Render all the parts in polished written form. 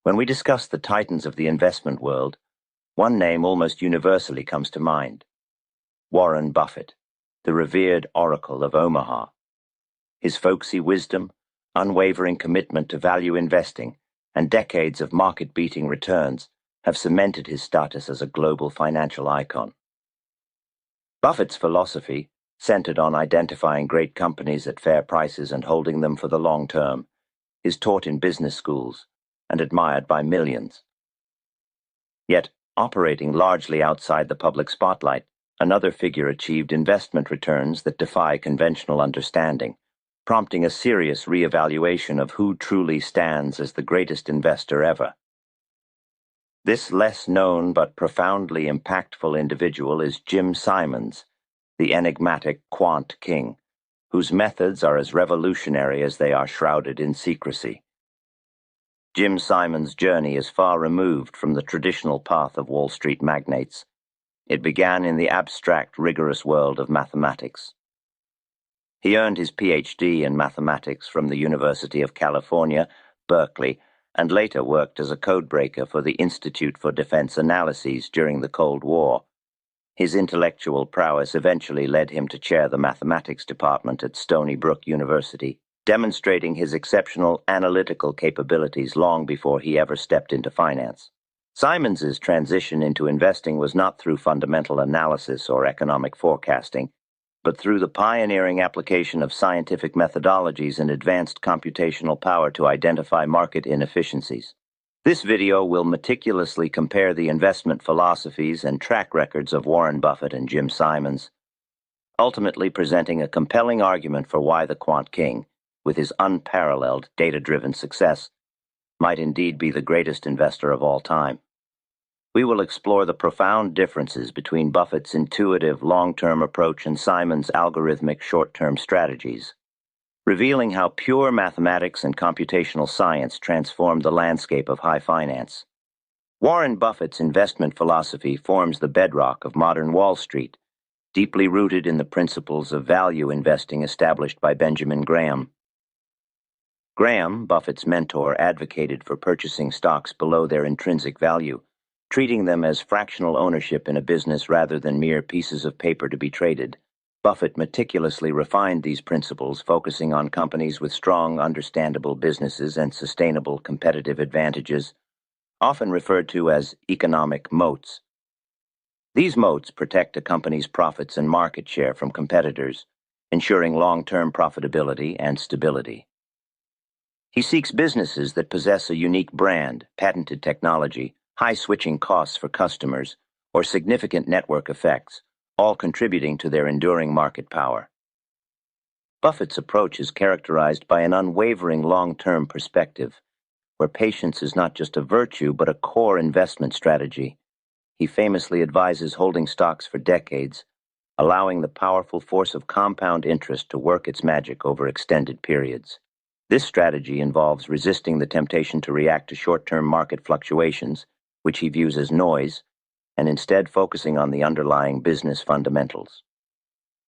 When we discuss the titans of the investment world, one name almost universally comes to mind: Warren Buffett, the revered oracle of Omaha. His folksy wisdom, unwavering commitment to value investing, and decades of market-beating returns have cemented his status as a global financial icon. Buffett's philosophy, centered on identifying great companies at fair prices and holding them for the long term, is taught in business schools and admired by millions. Yet, operating largely outside the public spotlight, another figure achieved investment returns that defy conventional understanding, prompting a serious reevaluation of who truly stands as the greatest investor ever. This less-known but profoundly impactful individual is Jim Simons, the enigmatic Quant King, whose methods are as revolutionary as they are shrouded in secrecy. Jim Simons' journey is far removed from the traditional path of Wall Street magnates. It began in the abstract, rigorous world of mathematics. He earned his PhD in mathematics from the University of California, Berkeley, and later worked as a codebreaker for the Institute for Defense Analyses during the Cold War. His intellectual prowess eventually led him to chair the mathematics department at Stony Brook University, demonstrating his exceptional analytical capabilities long before he ever stepped into finance. Simons's transition into investing was not through fundamental analysis or economic forecasting, but through the pioneering application of scientific methodologies and advanced computational power to identify market inefficiencies. This video will meticulously compare the investment philosophies and track records of Warren Buffett and Jim Simons, ultimately presenting a compelling argument for why the Quant King, with his unparalleled data-driven success, might indeed be the greatest investor of all time. We will explore the profound differences between Buffett's intuitive long-term approach and Simons' algorithmic short-term strategies, revealing how pure mathematics and computational science transformed the landscape of high finance. Warren Buffett's investment philosophy forms the bedrock of modern Wall Street, deeply rooted in the principles of value investing established by Benjamin Graham. Graham, Buffett's mentor, advocated for purchasing stocks below their intrinsic value, treating them as fractional ownership in a business rather than mere pieces of paper to be traded. Buffett meticulously refined these principles, focusing on companies with strong, understandable businesses and sustainable competitive advantages, often referred to as economic moats. These moats protect a company's profits and market share from competitors, ensuring long-term profitability and stability. He seeks businesses that possess a unique brand, patented technology, high switching costs for customers, or significant network effects, all contributing to their enduring market power. Buffett's approach is characterized by an unwavering long-term perspective, where patience is not just a virtue but a core investment strategy. He famously advises holding stocks for decades, allowing the powerful force of compound interest to work its magic over extended periods. This strategy involves resisting the temptation to react to short-term market fluctuations, which he views as noise, and instead focusing on the underlying business fundamentals.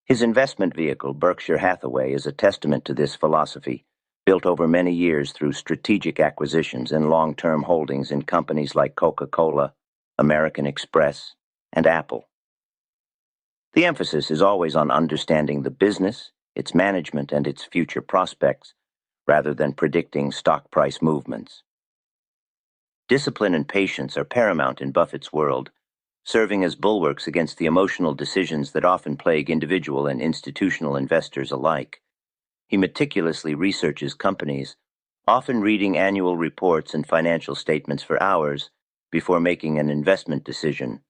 His investment vehicle, Berkshire Hathaway, is a testament to this philosophy, built over many years through strategic acquisitions and long-term holdings in companies like Coca-Cola, American Express, and Apple. The emphasis is always on understanding the business, its management, and its future prospects, rather than predicting stock price movements. Discipline and patience are paramount in Buffett's world, serving as bulwarks against the emotional decisions that often plague individual and institutional investors alike. He meticulously researches companies, often reading annual reports and financial statements for hours before making an investment decision.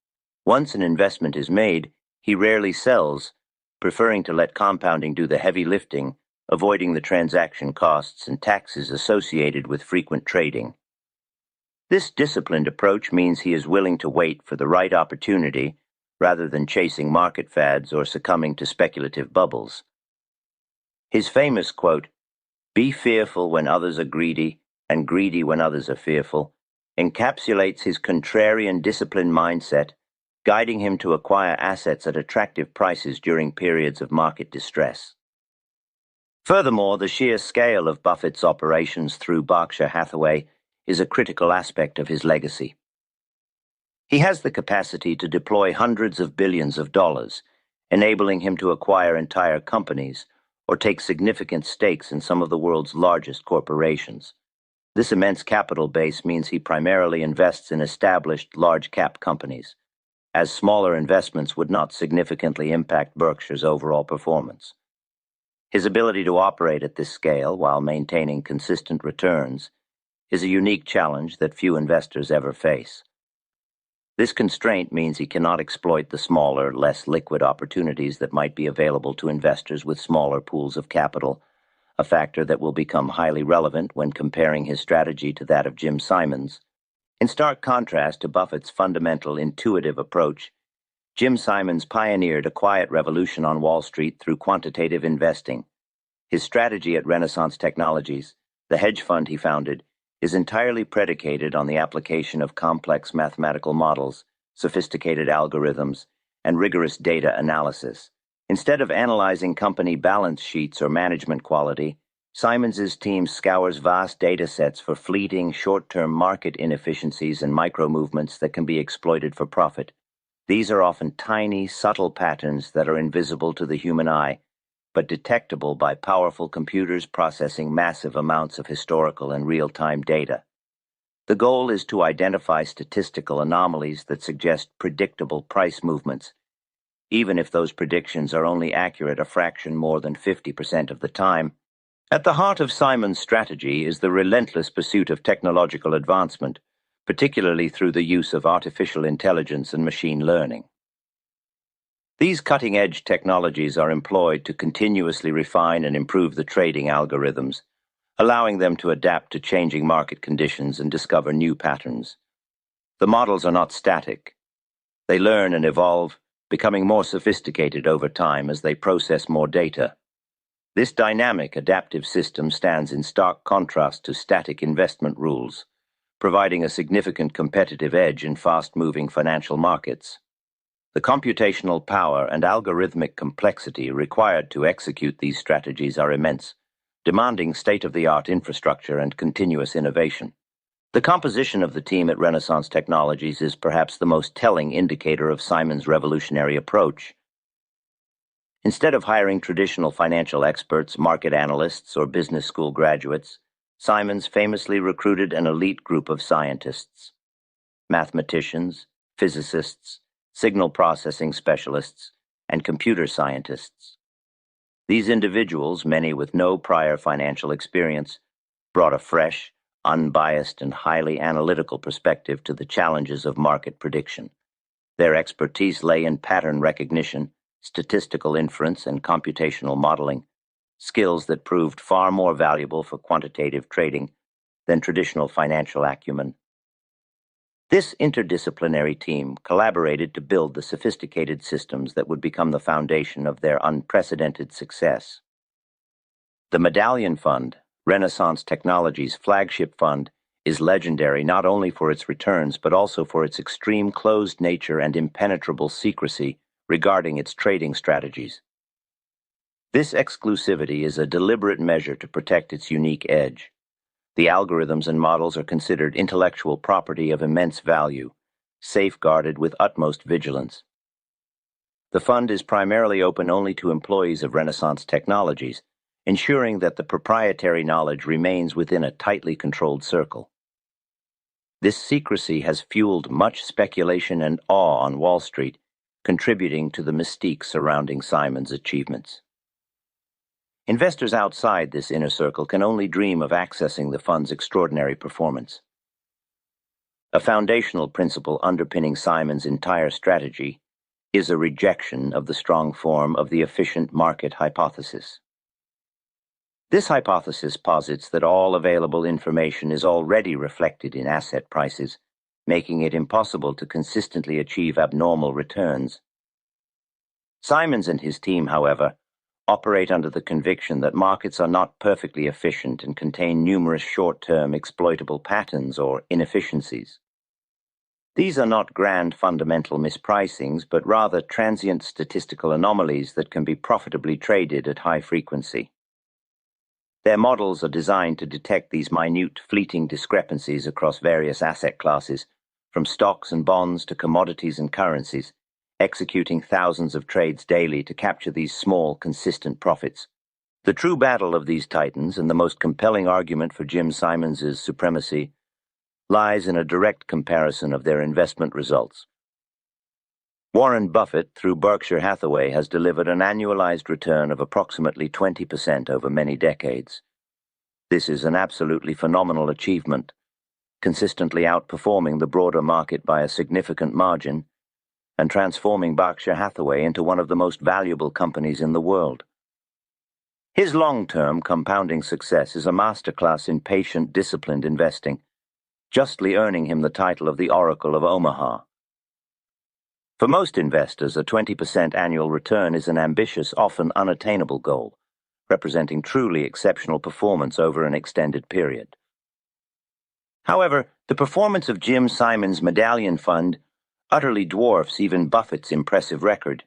Once an investment is made, he rarely sells, preferring to let compounding do the heavy lifting, avoiding the transaction costs and taxes associated with frequent trading. This disciplined approach means he is willing to wait for the right opportunity rather than chasing market fads or succumbing to speculative bubbles. His famous quote, "Be fearful when others are greedy and greedy when others are fearful," encapsulates his contrarian disciplined mindset, guiding him to acquire assets at attractive prices during periods of market distress. Furthermore, the sheer scale of Buffett's operations through Berkshire Hathaway is a critical aspect of his legacy. He has the capacity to deploy hundreds of billions of dollars, enabling him to acquire entire companies or take significant stakes in some of the world's largest corporations. This immense capital base means he primarily invests in established large-cap companies, as smaller investments would not significantly impact Berkshire's overall performance. His ability to operate at this scale while maintaining consistent returns is a unique challenge that few investors ever face. This constraint means he cannot exploit the smaller, less liquid opportunities that might be available to investors with smaller pools of capital, a factor that will become highly relevant when comparing his strategy to that of Jim Simons. In stark contrast to Buffett's fundamental, intuitive approach, Jim Simons pioneered a quiet revolution on Wall Street through quantitative investing. His strategy at Renaissance Technologies, the hedge fund he founded, is entirely predicated on the application of complex mathematical models, sophisticated algorithms, and rigorous data analysis. Instead of analyzing company balance sheets or management quality, Simons's team scours vast data sets for fleeting, short-term market inefficiencies and micro-movements that can be exploited for profit. These are often tiny, subtle patterns that are invisible to the human eye, but detectable by powerful computers processing massive amounts of historical and real-time data. The goal is to identify statistical anomalies that suggest predictable price movements, even if those predictions are only accurate a fraction more than 50% of the time. At the heart of Simons' strategy is the relentless pursuit of technological advancement, particularly through the use of artificial intelligence and machine learning. These cutting-edge technologies are employed to continuously refine and improve the trading algorithms, allowing them to adapt to changing market conditions and discover new patterns. The models are not static. They learn and evolve, becoming more sophisticated over time as they process more data. This dynamic, adaptive system stands in stark contrast to static investment rules, providing a significant competitive edge in fast-moving financial markets. The computational power and algorithmic complexity required to execute these strategies are immense, demanding state-of-the-art infrastructure and continuous innovation. The composition of the team at Renaissance Technologies is perhaps the most telling indicator of Simons' revolutionary approach. Instead of hiring traditional financial experts, market analysts, or business school graduates, Simons famously recruited an elite group of scientists, mathematicians, physicists, signal processing specialists, and computer scientists. These individuals, many with no prior financial experience, brought a fresh, unbiased, and highly analytical perspective to the challenges of market prediction. Their expertise lay in pattern recognition, statistical inference, and computational modeling, skills that proved far more valuable for quantitative trading than traditional financial acumen. This interdisciplinary team collaborated to build the sophisticated systems that would become the foundation of their unprecedented success. The Medallion Fund, Renaissance Technologies' flagship fund, is legendary not only for its returns but also for its extreme closed nature and impenetrable secrecy regarding its trading strategies. This exclusivity is a deliberate measure to protect its unique edge. The algorithms and models are considered intellectual property of immense value, safeguarded with utmost vigilance. The fund is primarily open only to employees of Renaissance Technologies, ensuring that the proprietary knowledge remains within a tightly controlled circle. This secrecy has fueled much speculation and awe on Wall Street, contributing to the mystique surrounding Simons' achievements. Investors outside this inner circle can only dream of accessing the fund's extraordinary performance. A foundational principle underpinning Simons' entire strategy is a rejection of the strong form of the efficient market hypothesis. This hypothesis posits that all available information is already reflected in asset prices, making it impossible to consistently achieve abnormal returns. Simons and his team, however, operate under the conviction that markets are not perfectly efficient and contain numerous short-term exploitable patterns or inefficiencies. These are not grand fundamental mispricings, but rather transient statistical anomalies that can be profitably traded at high frequency. Their models are designed to detect these minute, fleeting discrepancies across various asset classes, from stocks and bonds to commodities and currencies, executing thousands of trades daily to capture these small, consistent profits. The true battle of these titans, and the most compelling argument for Jim Simons' supremacy, lies in a direct comparison of their investment results. Warren Buffett, through Berkshire Hathaway, has delivered an annualized return of approximately 20% over many decades. This is an absolutely phenomenal achievement, consistently outperforming the broader market by a significant margin and transforming Berkshire Hathaway into one of the most valuable companies in the world. His long-term compounding success is a masterclass in patient, disciplined investing, justly earning him the title of the Oracle of Omaha. For most investors, a 20% annual return is an ambitious, often unattainable goal, representing truly exceptional performance over an extended period. However, the performance of Jim Simons' Medallion Fund utterly dwarfs even Buffett's impressive record.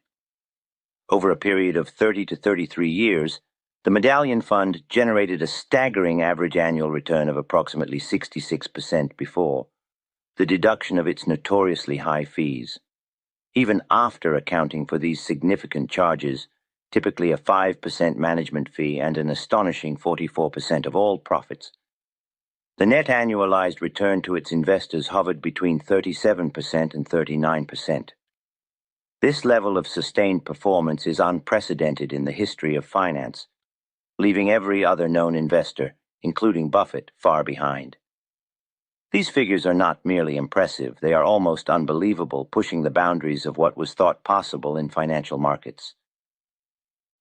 Over a period of 30 to 33 years, the Medallion Fund generated a staggering average annual return of approximately 66% before the deduction of its notoriously high fees. Even after accounting for these significant charges, typically a 5% management fee and an astonishing 44% of all profits, the net annualized return to its investors hovered between 37% and 39%. This level of sustained performance is unprecedented in the history of finance, leaving every other known investor, including Buffett, far behind. These figures are not merely impressive, they are almost unbelievable, pushing the boundaries of what was thought possible in financial markets.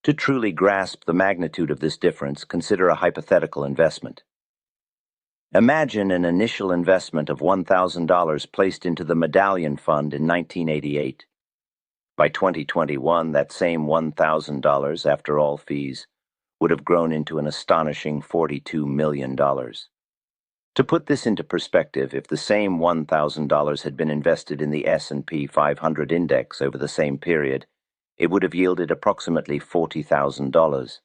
To truly grasp the magnitude of this difference, consider a hypothetical investment. Imagine an initial investment of $1,000 placed into the Medallion Fund in 1988. By 2021, that same $1,000, after all fees, would have grown into an astonishing $42 million. To put this into perspective, if the same $1,000 had been invested in the S&P 500 index over the same period, it would have yielded approximately $40,000.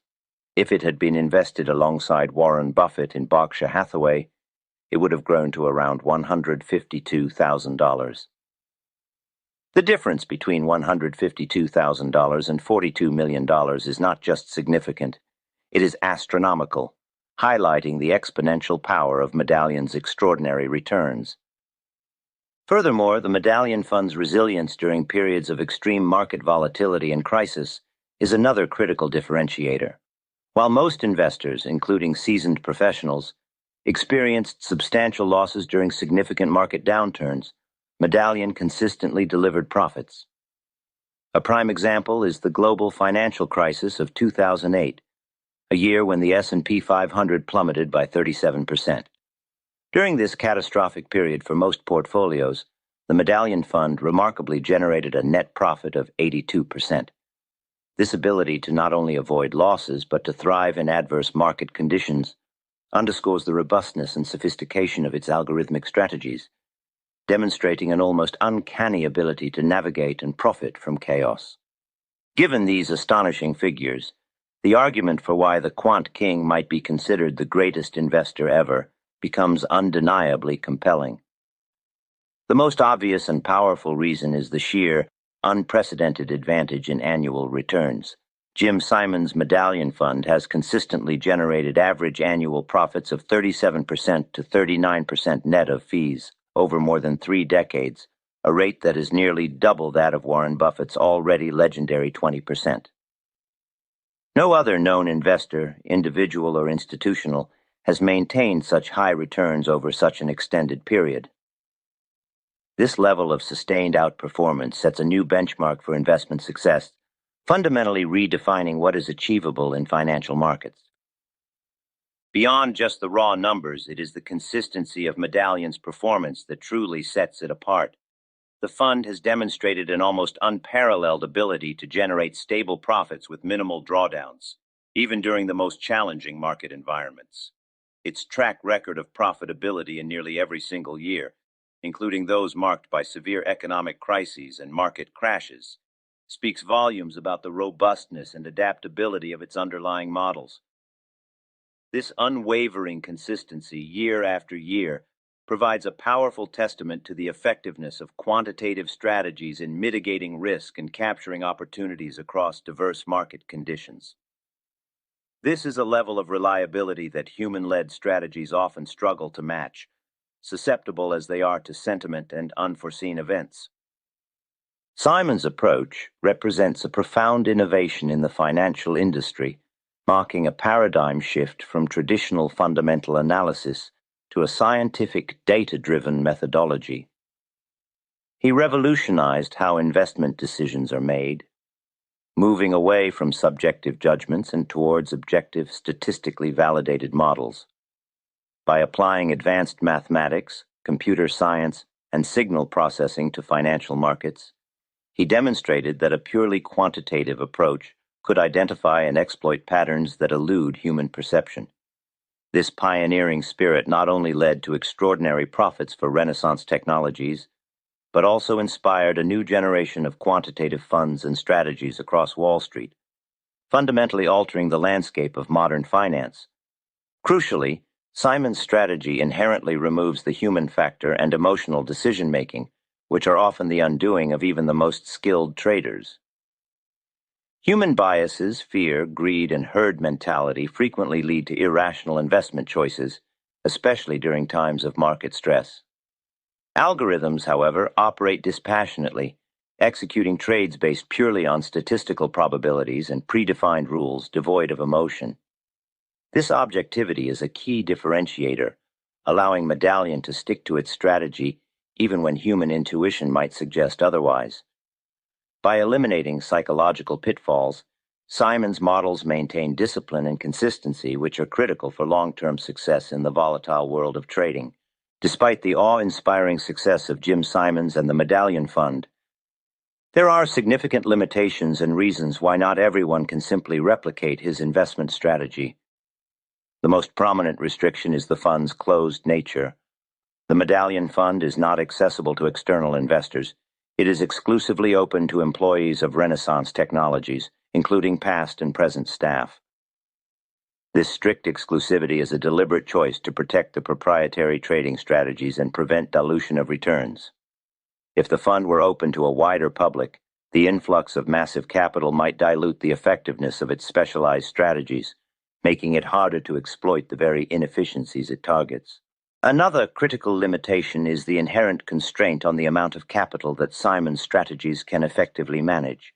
If it had been invested alongside Warren Buffett in Berkshire Hathaway, it would have grown to around $152,000. The difference between $152,000 and $42 million is not just significant, it is astronomical, highlighting the exponential power of Medallion's extraordinary returns. Furthermore, the Medallion Fund's resilience during periods of extreme market volatility and crisis is another critical differentiator. While most investors, including seasoned professionals, experienced substantial losses during significant market downturns, Medallion consistently delivered profits. A prime example is the global financial crisis of 2008, a year when the S&P 500 plummeted by 37%. During this catastrophic period for most portfolios, the Medallion Fund remarkably generated a net profit of 82%. This ability to not only avoid losses but to thrive in adverse market conditions underscores the robustness and sophistication of its algorithmic strategies, demonstrating an almost uncanny ability to navigate and profit from chaos. Given these astonishing figures, the argument for why the Quant King might be considered the greatest investor ever becomes undeniably compelling. The most obvious and powerful reason is the sheer, unprecedented advantage in annual returns. Jim Simons' Medallion Fund has consistently generated average annual profits of 37% to 39% net of fees over more than 3 decades, a rate that is nearly double that of Warren Buffett's already legendary 20%. No other known investor, individual or institutional, has maintained such high returns over such an extended period. This level of sustained outperformance sets a new benchmark for investment success, fundamentally redefining what is achievable in financial markets. Beyond just the raw numbers, it is the consistency of Medallion's performance that truly sets it apart. The fund has demonstrated an almost unparalleled ability to generate stable profits with minimal drawdowns, even during the most challenging market environments. Its track record of profitability in nearly every single year, including those marked by severe economic crises and market crashes, speaks volumes about the robustness and adaptability of its underlying models. This unwavering consistency year after year provides a powerful testament to the effectiveness of quantitative strategies in mitigating risk and capturing opportunities across diverse market conditions. This is a level of reliability that human-led strategies often struggle to match, susceptible as they are to sentiment and unforeseen events. Simon's approach represents a profound innovation in the financial industry, marking a paradigm shift from traditional fundamental analysis to a scientific, data-driven methodology. He revolutionized how investment decisions are made, moving away from subjective judgments and towards objective, statistically validated models. By applying advanced mathematics, computer science, and signal processing to financial markets, he demonstrated that a purely quantitative approach could identify and exploit patterns that elude human perception. This pioneering spirit not only led to extraordinary profits for Renaissance technologies, but also inspired a new generation of quantitative funds and strategies across Wall Street, fundamentally altering the landscape of modern finance. Crucially, Simon's strategy inherently removes the human factor and emotional decision-making, which are often the undoing of even the most skilled traders. Human biases, fear, greed, and herd mentality frequently lead to irrational investment choices, especially during times of market stress. Algorithms, however, operate dispassionately, executing trades based purely on statistical probabilities and predefined rules devoid of emotion. This objectivity is a key differentiator, allowing Medallion to stick to its strategy even when human intuition might suggest otherwise. By eliminating psychological pitfalls, Simon's models maintain discipline and consistency, which are critical for long-term success in the volatile world of trading. Despite the awe-inspiring success of Jim Simons and the Medallion Fund, there are significant limitations and reasons why not everyone can simply replicate his investment strategy. The most prominent restriction is the fund's closed nature. The Medallion Fund is not accessible to external investors. It is exclusively open to employees of Renaissance Technologies, including past and present staff. This strict exclusivity is a deliberate choice to protect the proprietary trading strategies and prevent dilution of returns. If the fund were open to a wider public, the influx of massive capital might dilute the effectiveness of its specialized strategies, making it harder to exploit the very inefficiencies it targets. Another critical limitation is the inherent constraint on the amount of capital that Simon's strategies can effectively manage.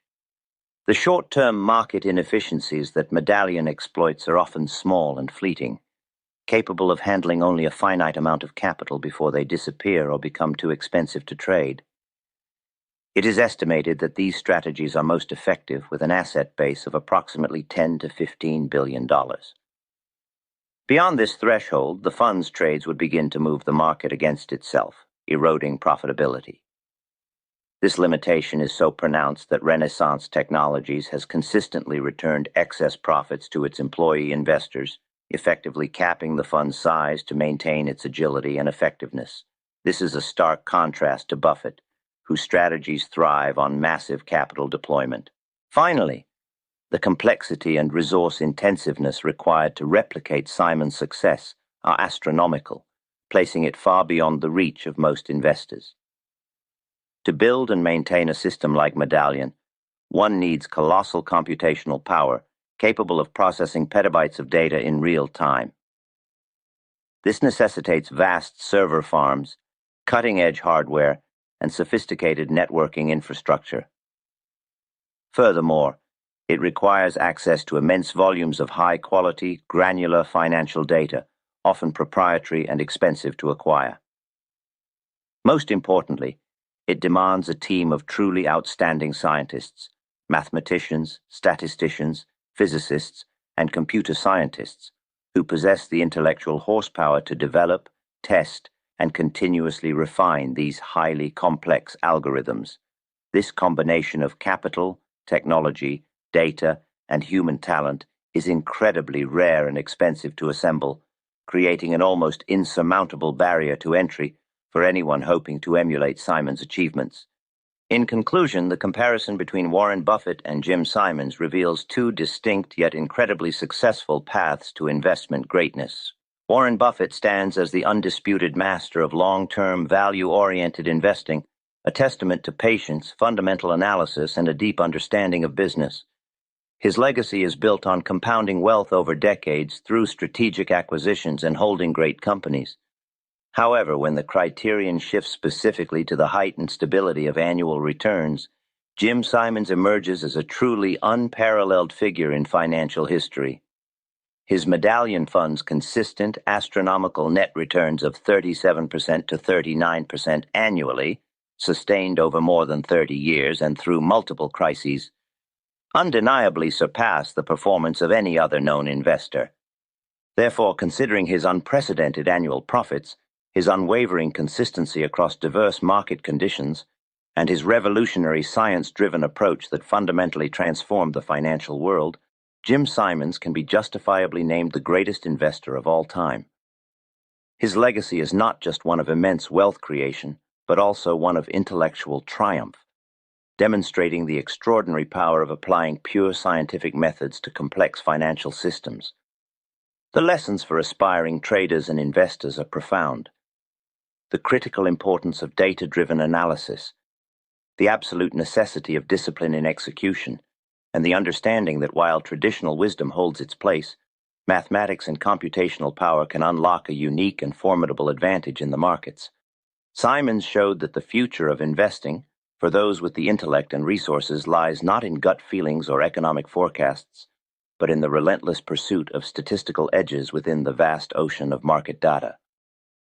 The short-term market inefficiencies that Medallion exploits are often small and fleeting, capable of handling only a finite amount of capital before they disappear or become too expensive to trade. It is estimated that these strategies are most effective with an asset base of approximately $10 to $15 billion. Beyond this threshold, the fund's trades would begin to move the market against itself, eroding profitability. This limitation is so pronounced that Renaissance Technologies has consistently returned excess profits to its employee investors, effectively capping the fund's size to maintain its agility and effectiveness. This is a stark contrast to Buffett, whose strategies thrive on massive capital deployment. Finally, the complexity and resource intensiveness required to replicate Simon's success are astronomical, placing it far beyond the reach of most investors. To build and maintain a system like Medallion, one needs colossal computational power capable of processing petabytes of data in real time. This necessitates vast server farms, cutting-edge hardware, and sophisticated networking infrastructure. Furthermore, it requires access to immense volumes of high-quality, granular financial data, often proprietary and expensive to acquire. Most importantly, it demands a team of truly outstanding scientists, mathematicians, statisticians, physicists, and computer scientists, who possess the intellectual horsepower to develop, test, and continuously refine these highly complex algorithms. This combination of capital, technology, data, and human talent is incredibly rare and expensive to assemble, creating an almost insurmountable barrier to entry for anyone hoping to emulate Simon's achievements. In conclusion, the comparison between Warren Buffett and Jim Simons reveals two distinct yet incredibly successful paths to investment greatness. Warren Buffett stands as the undisputed master of long-term, value-oriented investing, a testament to patience, fundamental analysis, and a deep understanding of business. His legacy is built on compounding wealth over decades through strategic acquisitions and holding great companies. However, when the criterion shifts specifically to the height and stability of annual returns, Jim Simons emerges as a truly unparalleled figure in financial history. His Medallion Fund's consistent astronomical net returns of 37% to 39% annually, sustained over more than 30 years and through multiple crises, undeniably surpass the performance of any other known investor. Therefore, considering his unprecedented annual profits, his unwavering consistency across diverse market conditions, and his revolutionary science-driven approach that fundamentally transformed the financial world, Jim Simons can be justifiably named the greatest investor of all time. His legacy is not just one of immense wealth creation, but also one of intellectual triumph, demonstrating the extraordinary power of applying pure scientific methods to complex financial systems. The lessons for aspiring traders and investors are profound. The critical importance of data-driven analysis, the absolute necessity of discipline in execution, and the understanding that while traditional wisdom holds its place, mathematics and computational power can unlock a unique and formidable advantage in the markets. Simons showed that the future of investing, for those with the intellect and resources, lies not in gut feelings or economic forecasts, but in the relentless pursuit of statistical edges within the vast ocean of market data.